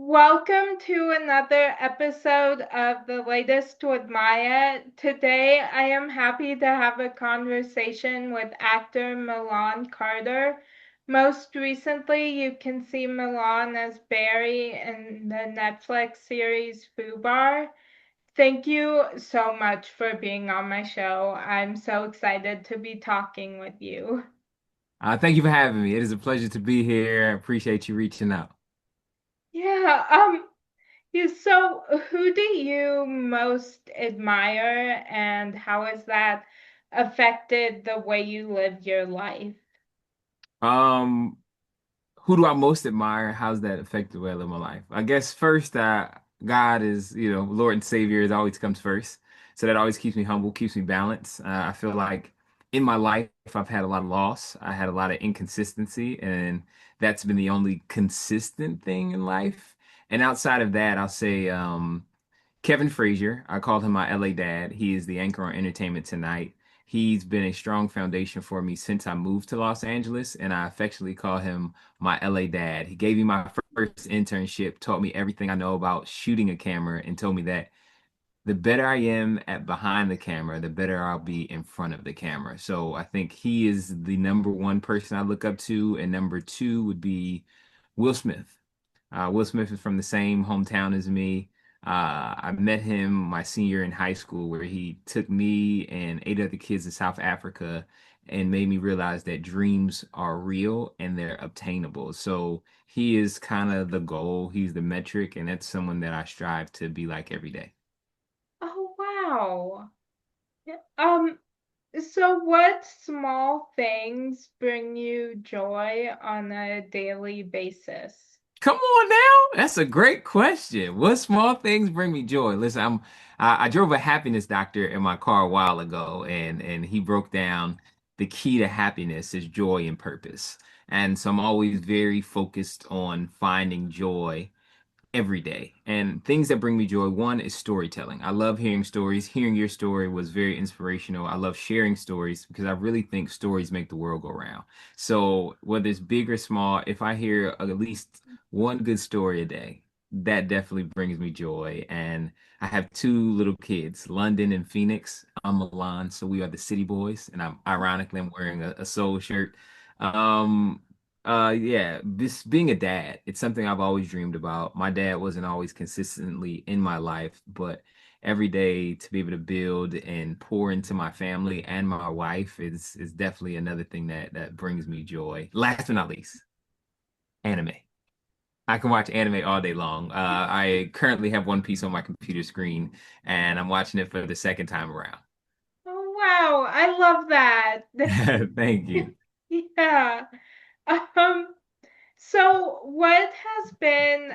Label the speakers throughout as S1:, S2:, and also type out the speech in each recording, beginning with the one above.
S1: Welcome to another episode of The Latest to Admire. Today, I am happy to have a conversation with actor Milan Carter. Most recently, you can see Milan as Barry in the Netflix series Fubar. Thank you so much for being on my show. I'm so excited to be talking with you.
S2: Thank you for having me. It is a pleasure to be here. I appreciate you reaching out.
S1: Yeah, so who do you most admire and how has that affected the way you live your life?
S2: Um, who do I most admire? How's that affected the way I live my life? I guess first, God is, Lord and Savior is always comes first. So that always keeps me humble, keeps me balanced. I feel like in my life, I've had a lot of loss. I had a lot of inconsistency, and that's been the only consistent thing in life. And outside of that, I'll say, Kevin Frazier, I call him my LA dad. He is the anchor on Entertainment Tonight. He's been a strong foundation for me since I moved to Los Angeles, and I affectionately call him my LA dad. He gave me my first internship, taught me everything I know about shooting a camera, and told me that the better I am at behind the camera, the better I'll be in front of the camera. So I think he is the number one person I look up to, and number two would be Will Smith. Will Smith is from the same hometown as me. I met him my senior year in high school, where he took me and eight other kids to South Africa and made me realize that dreams are real and they're obtainable. So he is kind of the goal, he's the metric, and that's someone that I strive to be like every day.
S1: Oh, wow. Yeah, so what small things bring you joy on a daily basis?
S2: Come on now. That's a great question. What small things bring me joy? Listen, I drove a happiness doctor in my car a while ago, and he broke down the key to happiness is joy and purpose. And so I'm always very focused on finding joy every day. And things that bring me joy, one is storytelling. I love hearing stories. Hearing your story was very inspirational. I love sharing stories because I really think stories make the world go round. So whether it's big or small, if I hear at least one good story a day, that definitely brings me joy. And I have two little kids, London and Phoenix. I'm Milan, so we are the City Boys, and I'm wearing a Soul shirt. Um, yeah, this being a dad, it's something I've always dreamed about. My dad wasn't always consistently in my life, but every day to be able to build and pour into my family and my wife is definitely another thing that brings me joy. Last but not least, anime. I can watch anime all day long. I currently have One Piece on my computer screen, and I'm watching it for the second time around.
S1: Oh, wow. I love that.
S2: Thank you.
S1: Yeah. Um, So, what has been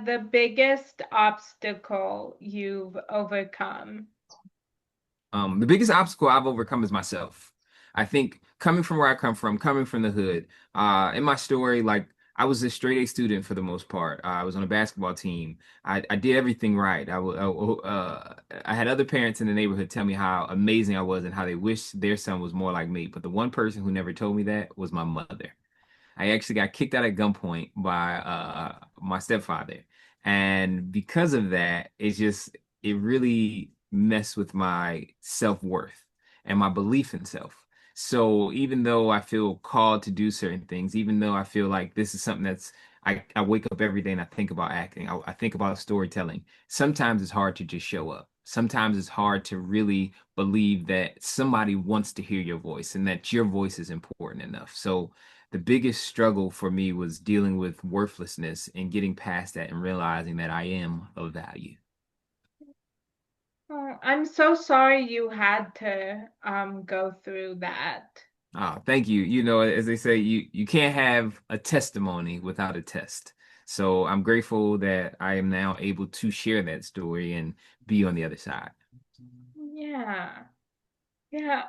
S1: the biggest obstacle you've overcome?
S2: The biggest obstacle I've overcome is myself. I think coming from where I come from, coming from the hood, in my story, like I was a straight A student for the most part. I was on a basketball team. I did everything right. I had other parents in the neighborhood tell me how amazing I was and how they wished their son was more like me. But the one person who never told me that was my mother. I actually got kicked out at gunpoint by my stepfather. And because of that, it really messed with my self-worth and my belief in self. So even though I feel called to do certain things, even though I feel like this is something I wake up every day and I think about acting, I think about storytelling. Sometimes it's hard to just show up. Sometimes it's hard to really believe that somebody wants to hear your voice and that your voice is important enough. So the biggest struggle for me was dealing with worthlessness and getting past that and realizing that I am of value.
S1: Oh, I'm so sorry you had to go through that.
S2: Thank you. You know, as they say, you can't have a testimony without a test. So I'm grateful that I am now able to share that story and be on the other side.
S1: Yeah. Yeah.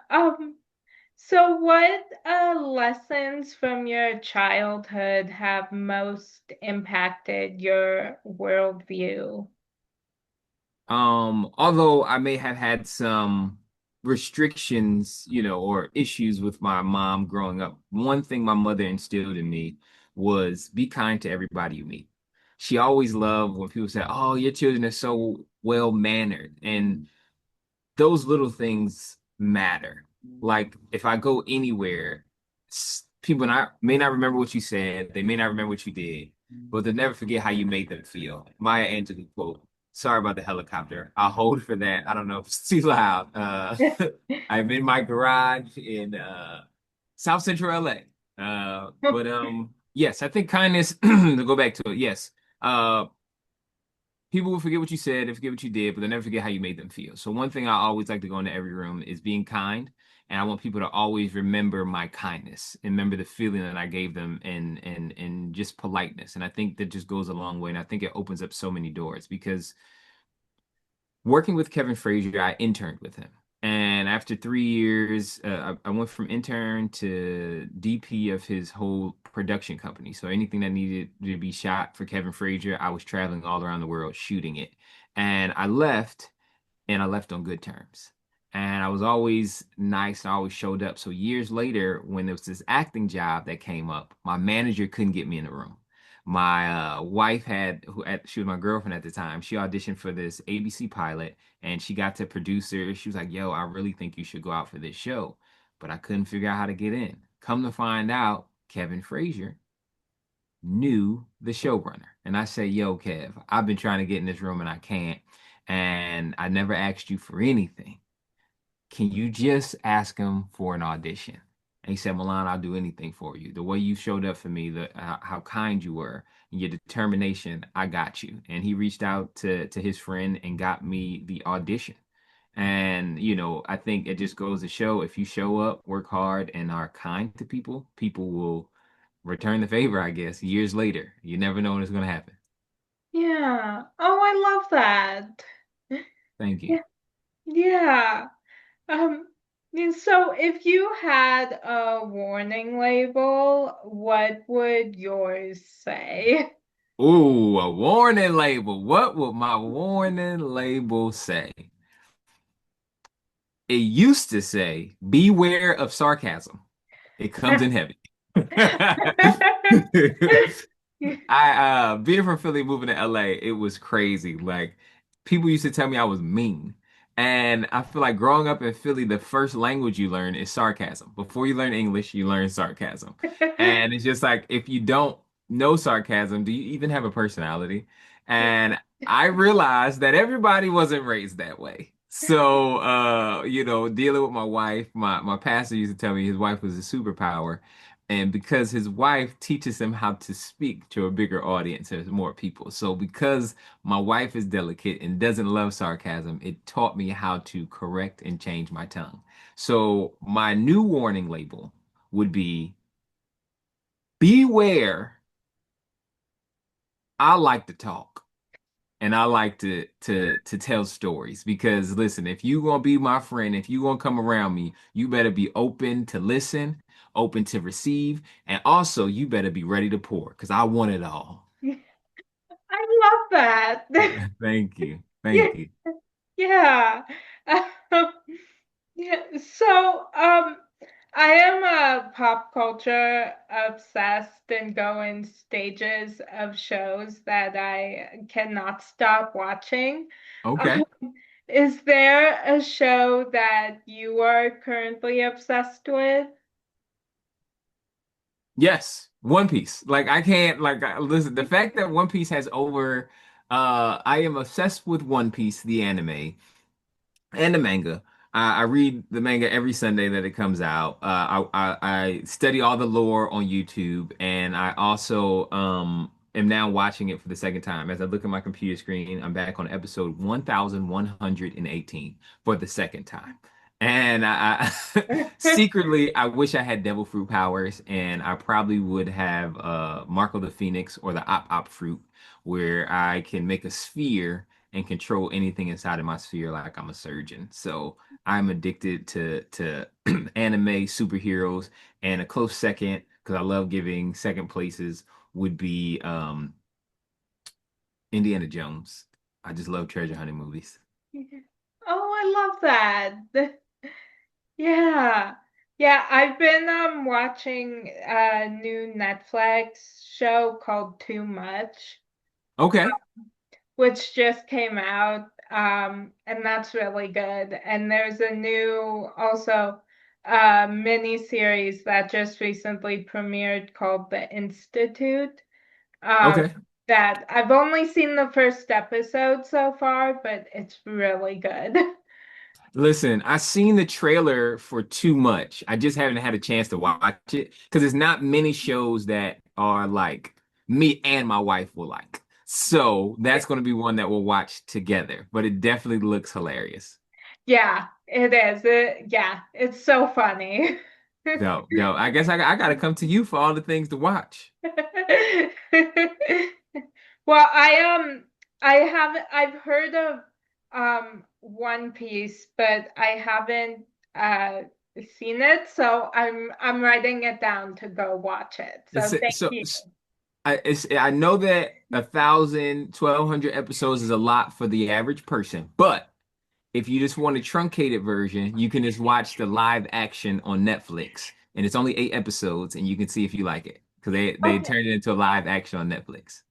S1: So what lessons from your childhood have most impacted your worldview?
S2: Although I may have had some restrictions, or issues with my mom growing up, one thing my mother instilled in me was be kind to everybody you meet. she always loved when people said, "Oh, your children are so well mannered," and those little things matter. Like if I go anywhere, people may not remember what you said, they may not remember what you did, but they'll never forget how you made them feel. Maya Angelou quote. Sorry about the helicopter. I'll hold for that. I don't know if it's too loud. I'm in my garage in South Central LA. But yes, I think kindness, to go back to it, yes. Uh people will forget what you said, they forget what you did, but they'll never forget how you made them feel. So one thing I always like to go into every room is being kind. And I want people to always remember my kindness and remember the feeling that I gave them and just politeness. And I think that just goes a long way. And I think it opens up so many doors because working with Kevin Frazier, I interned with him. And after 3 years, I went from intern to DP of his whole production company. So anything that needed to be shot for Kevin Frazier, I was traveling all around the world shooting it. And I left on good terms. And I was always nice. I always showed up. So years later, when there was this acting job that came up, my manager couldn't get me in the room. My wife she was my girlfriend at the time. She auditioned for this ABC pilot and she got to producer. She was like, "Yo, I really think you should go out for this show." But I couldn't figure out how to get in. Come to find out, Kevin Frazier knew the showrunner. And I say, "Yo, Kev, I've been trying to get in this room and I can't. And I never asked you for anything. Can you just ask him for an audition?" And he said, "Milan, I'll do anything for you. The way you showed up for me, how kind you were, and your determination, I got you." And he reached out to his friend and got me the audition. And, I think it just goes to show if you show up, work hard, and are kind to people, people will return the favor, I guess, years later. You never know when it's going to happen.
S1: Yeah. Oh, I love that.
S2: Thank you.
S1: Yeah. Yeah. Um, and so if you had a warning label, what would yours say?
S2: Ooh, a warning label. What would my warning label say? It used to say, beware of sarcasm. It comes in heavy. I being from Philly, moving to LA, it was crazy. Like people used to tell me I was mean. And I feel like growing up in Philly, the first language you learn is sarcasm. Before you learn English, you learn sarcasm. And it's just like if you don't know sarcasm, do you even have a personality? And I realized that everybody wasn't raised that way. So dealing with my wife, my pastor used to tell me his wife was a superpower. And because his wife teaches him how to speak to a bigger audience, there's more people. So because my wife is delicate and doesn't love sarcasm, it taught me how to correct and change my tongue. So my new warning label would be beware. I like to talk and I like to tell stories because listen, if you gonna be my friend, if you gonna come around me, you better be open to listen, open to receive, and also you better be ready to pour because I want it all.
S1: I love that.
S2: Thank you.
S1: Yeah,
S2: Thank you.
S1: yeah. Um, yeah. So, I am a pop culture obsessed and go in stages of shows that I cannot stop watching.
S2: Okay.
S1: Um, is there a show that you are currently obsessed with?
S2: Yes, One Piece. Like I can't listen, the fact that One Piece has over I am obsessed with One Piece, the anime. And the manga. I read the manga every Sunday that it comes out. I study all the lore on YouTube, and I also am now watching it for the second time. As I look at my computer screen, I'm back on episode 1118 for the second time. And secretly, I wish I had devil fruit powers, and I probably would have Marco the Phoenix or the Op fruit, where I can make a sphere and control anything inside of my sphere like I'm a surgeon. So I'm addicted to anime superheroes, and a close second, because I love giving second places, would be Indiana Jones. I just love treasure hunting movies.
S1: Oh, I love that. Yeah. Yeah, I've been watching a new Netflix show called Too Much.
S2: Okay.
S1: which just came out, and that's really good. And there's a new also mini series that just recently premiered called The Institute. Um,
S2: Okay.
S1: that I've only seen the first episode so far, but it's really good.
S2: Listen, I seen the trailer for Too Much. I just haven't had a chance to watch it because there's not many shows that are like me and my wife will like. So that's going to be one that we'll watch together, but it definitely looks hilarious.
S1: Yeah, it is. Yeah, it's so funny.
S2: Go, go. I guess I got to come to you for all the things to watch.
S1: Well, I've heard of One Piece, but I haven't seen it, so I'm writing it down to go watch it. So thank
S2: So
S1: you.
S2: I know that 1,000, 1,200 episodes is a lot for the average person, but if you just want a truncated version, you can just watch the live action on Netflix, and it's only 8 episodes, and you can see if you like it because they
S1: Okay.
S2: turned it into a live action on Netflix.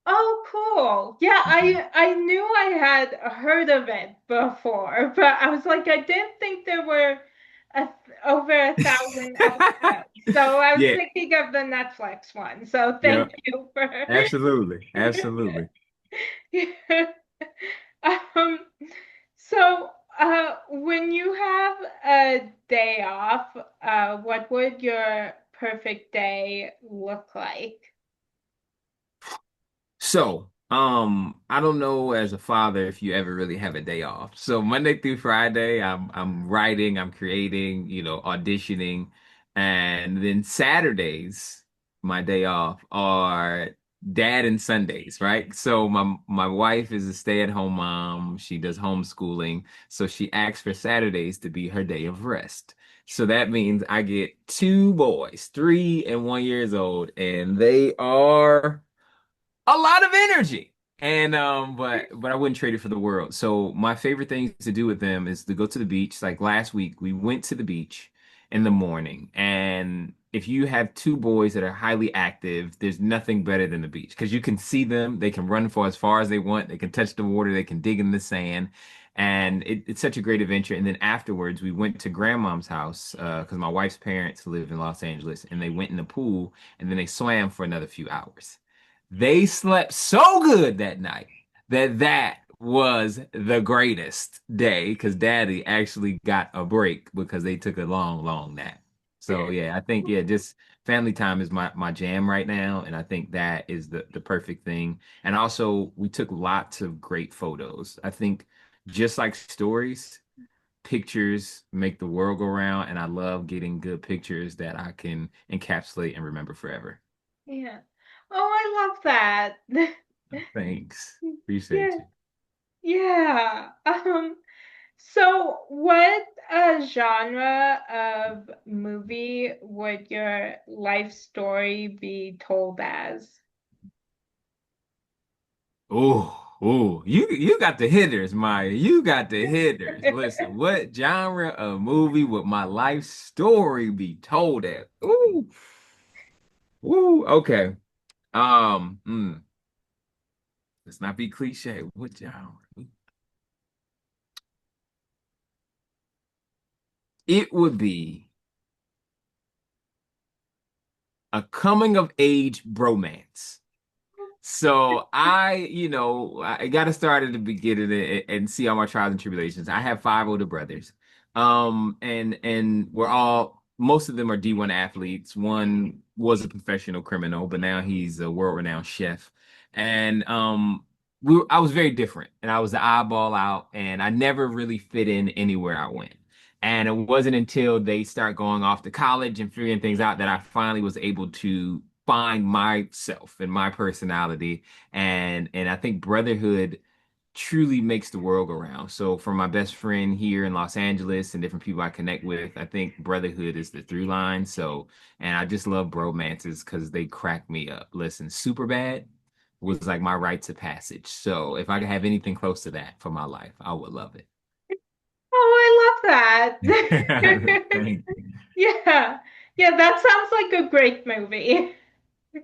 S1: Oh, cool. Yeah,
S2: Mhm.
S1: I knew I had heard of it before, but I was like, I didn't think there were over 1,000 episodes. So I was
S2: Yeah,
S1: thinking of the Netflix one. So
S2: yeah,
S1: thank you for.
S2: absolutely, absolutely.
S1: Um, so when you have a day off, what would your perfect day look like?
S2: So, I don't know as a father if you ever really have a day off. So Monday through Friday, I'm writing, I'm creating, auditioning, and then Saturdays, my day off are dad and Sundays, right? So my wife is a stay-at-home mom. She does homeschooling, so she asks for Saturdays to be her day of rest. So that means I get two boys, 3 and 1 years old, and they are a lot of energy. And but I wouldn't trade it for the world. So my favorite things to do with them is to go to the beach. Like last week, we went to the beach in the morning. And if you have two boys that are highly active, there's nothing better than the beach because you can see them. They can run for as far as they want. They can touch the water. They can dig in the sand. And it's such a great adventure. And then afterwards, we went to grandmom's house because my wife's parents live in Los Angeles, and they went in the pool and then they swam for another few hours. They slept so good that night that that was the greatest day because Daddy actually got a break because they took a long, long nap. So yeah, I think yeah, just family time is my jam right now, and I think that is the perfect thing. And also, we took lots of great photos. I think just like stories, pictures make the world go round, and I love getting good pictures that I can encapsulate and remember forever.
S1: Yeah. Oh, I love that.
S2: Thanks. Appreciate
S1: Yeah.
S2: you.
S1: Yeah. So what genre of movie would your life story be told as?
S2: You got the hitters, Maya. You got the hitters. Listen, what genre of movie would my life story be told at? Okay. Um, mm, let's not be cliche. What genre? It would be a coming of age bromance. So I got to start at the beginning and see all my trials and tribulations. I have five older brothers. And we're all most of them are D1 athletes. One was a professional criminal, but now he's a world-renowned chef. And I was very different, and I was the eyeball out, and I never really fit in anywhere I went. And it wasn't until they start going off to college and figuring things out that I finally was able to find myself and my personality. And I think brotherhood truly makes the world go round. So for my best friend here in Los Angeles and different people I connect with, I think brotherhood is the through line. So and I just love bromances because they crack me up. Listen, Superbad was like my rites of passage. So if I could have anything close to that for my life, I would love it.
S1: Oh, I love that.
S2: Thank you.
S1: Yeah. Yeah, that sounds like a great movie.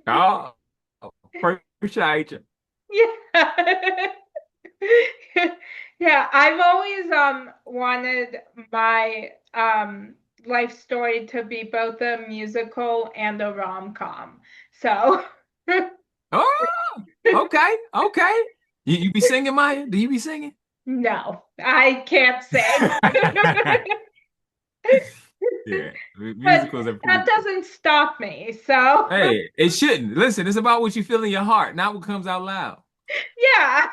S2: Oh, appreciate you.
S1: Yeah. Yeah, I've always wanted my life story to be both a musical and a rom-com. So
S2: Oh, okay, okay. You be singing, Maya? Do you be singing?
S1: no, I can't sing.
S2: Yeah,
S1: But
S2: musicals are pretty
S1: that
S2: cool.
S1: doesn't stop me. So
S2: Hey, it shouldn't. Listen, it's about what you feel in your heart, not what comes out loud.
S1: yeah.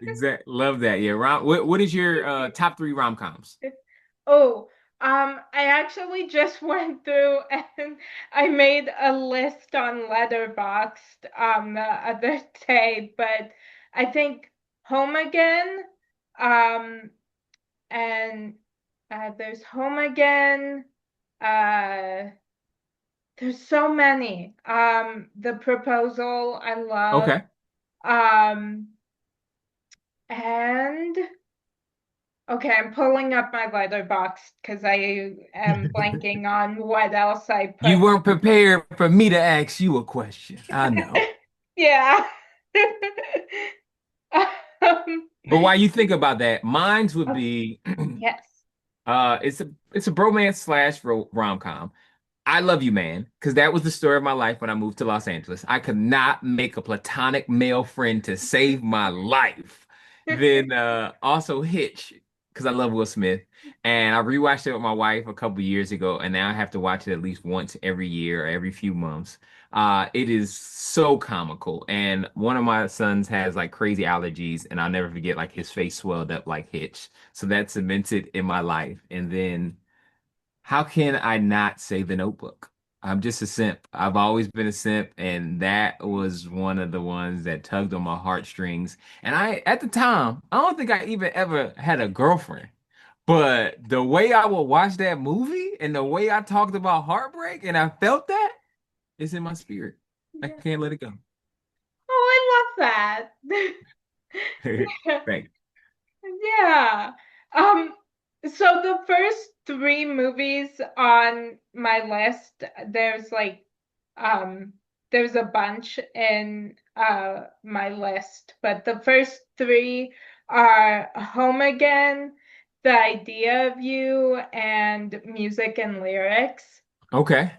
S2: Exact. Love that. Yeah. What is your top three rom-coms?
S1: Oh, I actually just went through and I made a list on Letterboxd the other day, but I think Home Again, um, and there's Home Again. Uh, there's so many. The Proposal, I love.
S2: Okay.
S1: Um, and Okay, I'm pulling up my Letterboxd because I am blanking on what else I
S2: You
S1: put.
S2: weren't prepared for me to ask you a question. I know.
S1: Yeah. Um,
S2: But while you think about that, mine's would
S1: oh,
S2: be
S1: yes.
S2: it's a bromance slash rom-com. I Love You, Man, because that was the story of my life when I moved to Los Angeles. I could not make a platonic male friend to save my life. Then also Hitch, because I love Will Smith. And I rewatched it with my wife a couple years ago, and now I have to watch it at least once every year or every few months. It is so comical. And one of my sons has like crazy allergies, and I'll never forget like his face swelled up like Hitch. So that cemented in my life. And then how can I not say The Notebook? I'm just a simp. I've always been a simp, and that was one of the ones that tugged on my heartstrings. And at the time, I don't think I even ever had a girlfriend. But the way I would watch that movie and the way I talked about heartbreak and I felt that, it's in my spirit. I
S1: Yeah.
S2: can't let it go.
S1: Oh, I love that.
S2: Thanks.
S1: Yeah. Um, so the first three movies on my list, um there's a bunch in my list, but the first three are Home Again, The Idea of You, and Music and Lyrics.
S2: Okay.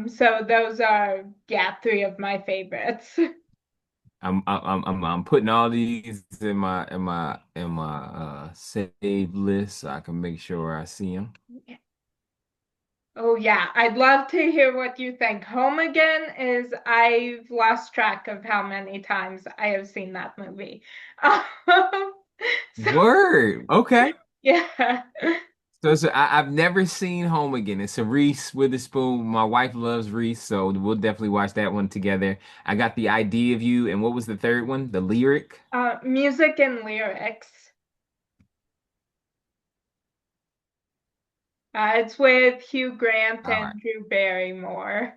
S1: So those are, yeah, three of my favorites.
S2: I'm putting all these in my save list so I can make sure I see them.
S1: Oh yeah, I'd love to hear what you think. Home Again is I've lost track of how many times I have seen that movie. So
S2: Word. Okay.
S1: yeah.
S2: I've never seen Home Again. It's a Reese Witherspoon. My wife loves Reese, so we'll definitely watch that one together. I got The Idea of You, and what was the third one? The Lyric.
S1: Music and Lyrics. It's with Hugh Grant
S2: All right.
S1: and Drew Barrymore.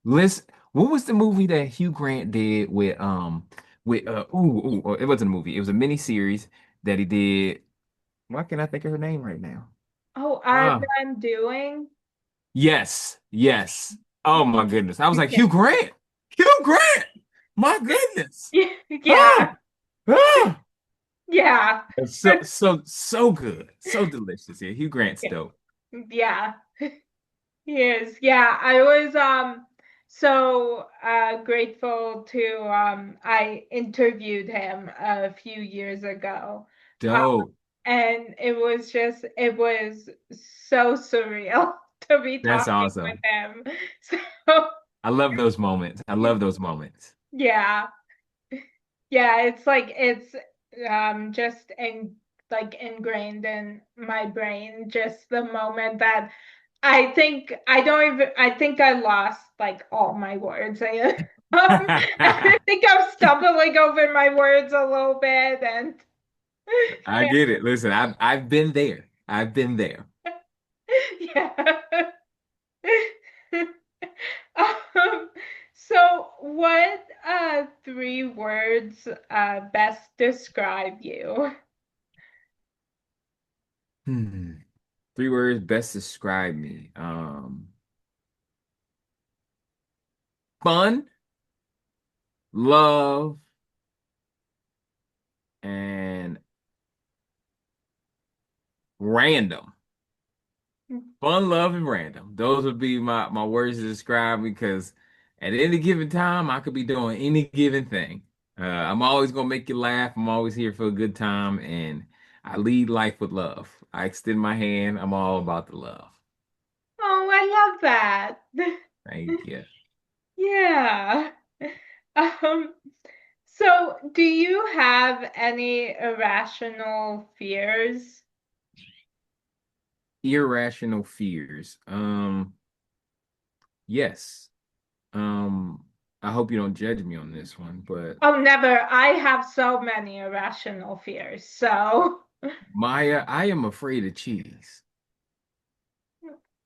S2: Listen, what was the movie that Hugh Grant did with it wasn't a movie. It was a mini series that he did. Why can't I think of her name right now?
S1: Oh,
S2: Ah.
S1: I'm doing.
S2: Yes, yes. Oh my goodness. I was like, Hugh Grant. Hugh Grant. My goodness.
S1: Yeah,
S2: Ah, ah.
S1: yeah,
S2: It's so good. So delicious. Yeah, Hugh Grant's dope.
S1: yeah. Yes, yeah, I was so grateful to I interviewed him a few years ago. Uh,
S2: Dope.
S1: and it was so surreal to be
S2: That's
S1: talking with
S2: awesome.
S1: him. So
S2: I love those moments. I love those moments.
S1: yeah. Yeah, it's like it's just ingrained in my brain just the moment that I think I lost like all my words. I think I'm stumbling over my words a little bit and
S2: I get it. Listen, I've been there. I've been there.
S1: yeah. Um, so what three words best describe you?
S2: Hmm. Three words best describe me. Fun, love, random. Fun, love, and random. Those would be my words to describe me because at any given time, I could be doing any given thing. I'm always gonna make you laugh. I'm always here for a good time, and I lead life with love. I extend my hand. I'm all about the love.
S1: Oh, I love that.
S2: Thank you.
S1: Yeah. Um, so do you have any irrational fears?
S2: Irrational fears. Yes. I hope you don't judge me on this one, but
S1: Oh, never. I have so many irrational fears. So,
S2: Maya, I am afraid of cheese.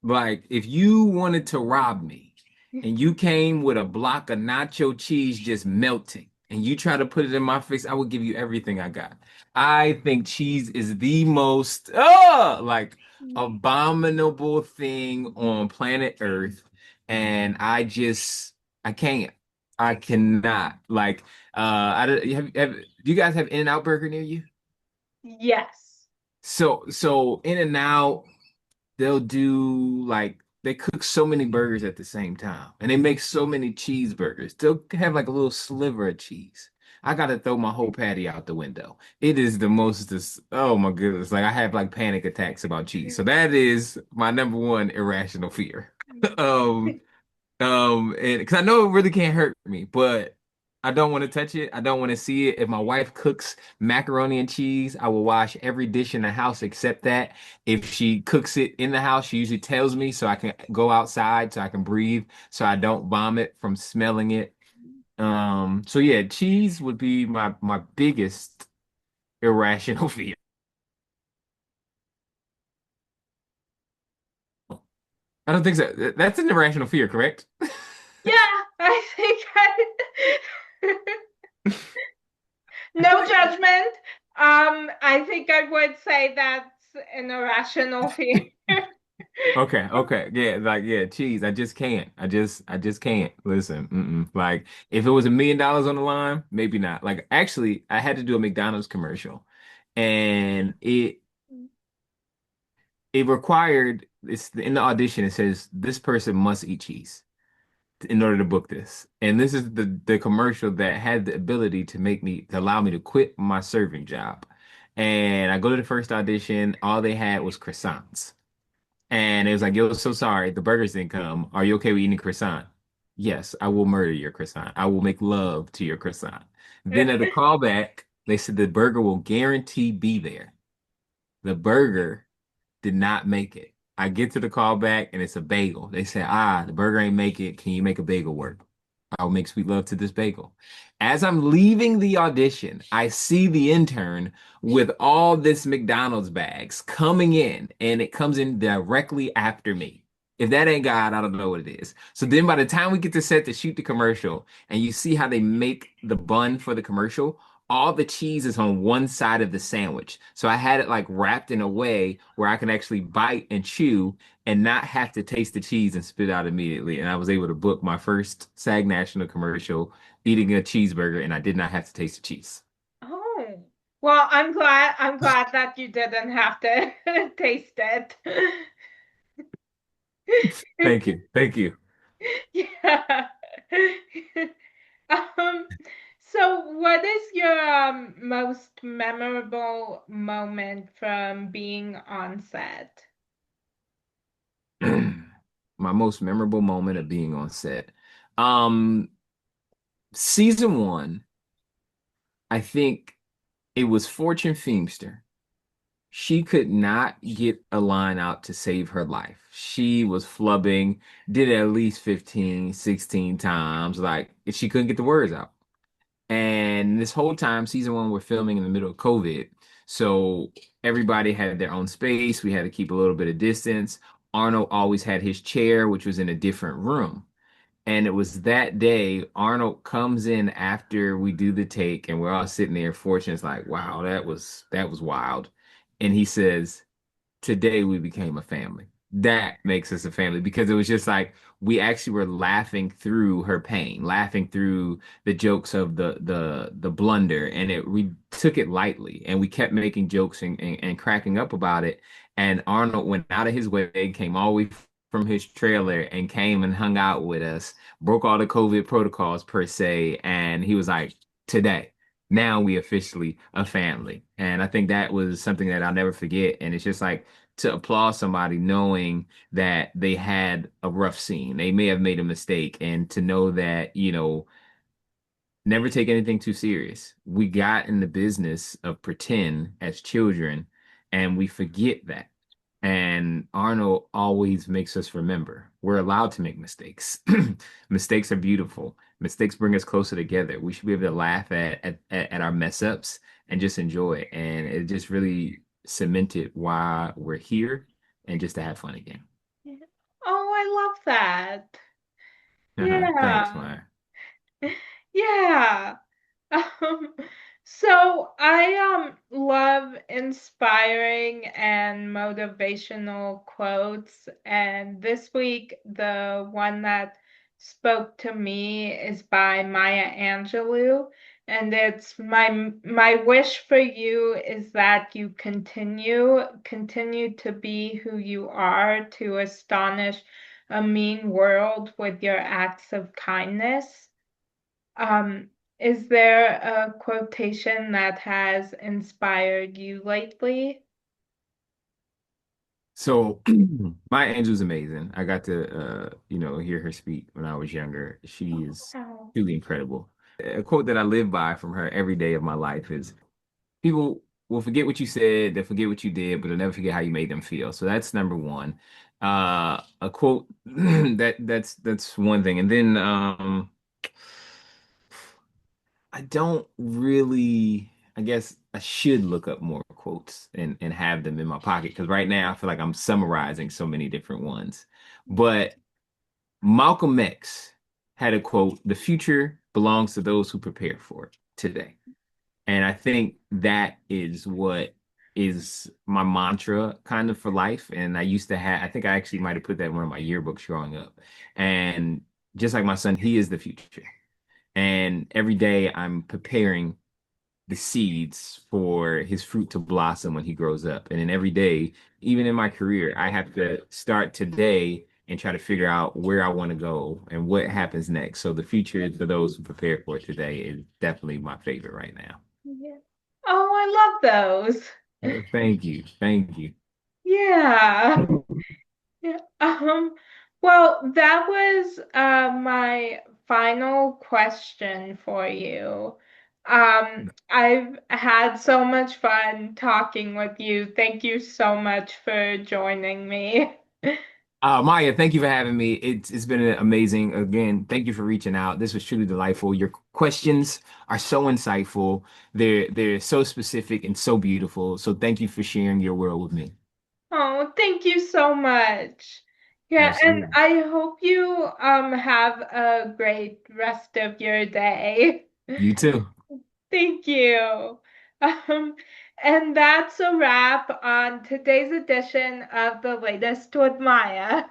S2: Like, if you wanted to rob me and you came with a block of nacho cheese just melting and you try to put it in my face, I would give you everything I got. I think cheese is the most like abominable thing on planet Earth. And I can't. I cannot. Like, I don't- do you guys have In-N-Out Burger near you?
S1: yes.
S2: So In-N-Out they'll do like they cook so many burgers at the same time and they make so many cheeseburgers. They'll have like a little sliver of cheese. I gotta throw my whole patty out the window. It is the most oh my goodness. Like I have like panic attacks about cheese. So that is my number one irrational fear. Um and because I know it really can't hurt me, but I don't want to touch it. I don't want to see it. If my wife cooks macaroni and cheese, I will wash every dish in the house except that. If she cooks it in the house, she usually tells me so I can go outside so I can breathe, so I don't vomit from smelling it. So yeah, cheese would be my biggest irrational fear. I don't think so. That's an irrational fear, correct?
S1: Yeah, I think no judgment. I think I would say that's an irrational fear.
S2: Okay, okay. Yeah, like yeah, cheese. I just can't. I just can't. Listen, like if it was $1 million on the line, maybe not. Like actually, I had to do a McDonald's commercial and it required it's in the audition it says this person must eat cheese in order to book this. And this is the commercial that had the ability to allow me to quit my serving job. And I go to the first audition, all they had was croissants. And it was like, yo, so sorry, the burgers didn't come. Are you okay with eating croissant? Yes, I will murder your croissant. I will make love to your croissant. Then at the callback, they said the burger will guarantee be there. The burger did not make it. I get to the callback and it's a bagel. They say, the burger ain't make it. Can you make a bagel work? I'll make sweet love to this bagel. As I'm leaving the audition, I see the intern with all this McDonald's bags coming in, and it comes in directly after me. If that ain't God, I don't know what it is. So then by the time we get to set to shoot the commercial, and you see how they make the bun for the commercial, all the cheese is on one side of the sandwich. So I had it like wrapped in a way where I can actually bite and chew and not have to taste the cheese and spit out immediately. And I was able to book my first SAG National commercial eating a cheeseburger, and I did not have to taste the cheese.
S1: Oh, well, I'm glad that you didn't have to taste it.
S2: Thank you. Thank you.
S1: Yeah. Um, so what is your most memorable moment from being on set?
S2: My most memorable moment of being on set. Um, season one, I think it was Fortune Feimster. She could not get a line out to save her life. She was flubbing, did it at least 15, 16 times. Like she couldn't get the words out. And this whole time, season one, we're filming in the middle of COVID. So everybody had their own space. We had to keep a little bit of distance. Arnold always had his chair, which was in a different room. And it was that day, Arnold comes in after we do the take, and we're all sitting there. Fortune's like, wow, that was wild. And he says, today we became a family. That makes us a family because it was just like we actually were laughing through her pain, laughing through the jokes of the blunder, and we took it lightly and we kept making jokes and cracking up about it. And Arnold went out of his way, came all the way from his trailer and came and hung out with us, broke all the COVID protocols per se. And he was like, today, now we officially a family. And I think that was something that I'll never forget. And it's just like to applaud somebody knowing that they had a rough scene. They may have made a mistake and to know that, never take anything too serious. We got in the business of pretend as children and we forget that. And Arnold always makes us remember we're allowed to make mistakes. Mistakes are beautiful. Mistakes bring us closer together. We should be able to laugh at our mess ups and just enjoy it. And it just really cemented why we're here and just to have fun again.
S1: Oh, I love that.
S2: Thanks,
S1: Yeah.
S2: Maya.
S1: Yeah. Um, so I love inspiring and motivational quotes, and this week the one that spoke to me is by Maya Angelou, and it's my wish for you is that you continue to be who you are to astonish a mean world with your acts of kindness. Um, is there a quotation that has inspired you lately?
S2: So Maya Angelou's amazing. I got to hear her speak when I was younger. She is
S1: Oh,
S2: truly incredible. A quote that I live by from her every day of my life is people will forget what you said, they'll forget what you did, but they'll never forget how you made them feel. So that's number one. A quote that's one thing. And then I don't really, I guess I should look up more quotes and have them in my pocket because right now I feel like I'm summarizing so many different ones. But Malcolm X had a quote, "The future belongs to those who prepare for it today." And I think that is what is my mantra kind of for life. And I used to have, I think I actually might have put that in one of my yearbooks growing up. And just like my son, he is the future. And every day I'm preparing the seeds for his fruit to blossom when he grows up. And then every day, even in my career, I have to start today and try to figure out where I want to go and what happens next. So the future for those who prepare for it today is definitely my favorite right now.
S1: yeah. Oh, I love those.
S2: Thank you. Thank you.
S1: Yeah. Yeah. Well, that was my final question for you. I've had so much fun talking with you. Thank you so much for joining me.
S2: Maya, thank you for having me. It's been amazing. Again, thank you for reaching out. This was truly delightful. Your questions are so insightful. They're so specific and so beautiful. So thank you for sharing your world with me.
S1: Oh, thank you so much. Yeah, and
S2: Absolutely.
S1: I hope you have a great rest of your day.
S2: You too.
S1: Thank you. Um, and that's a wrap on today's edition of the latest with Maya.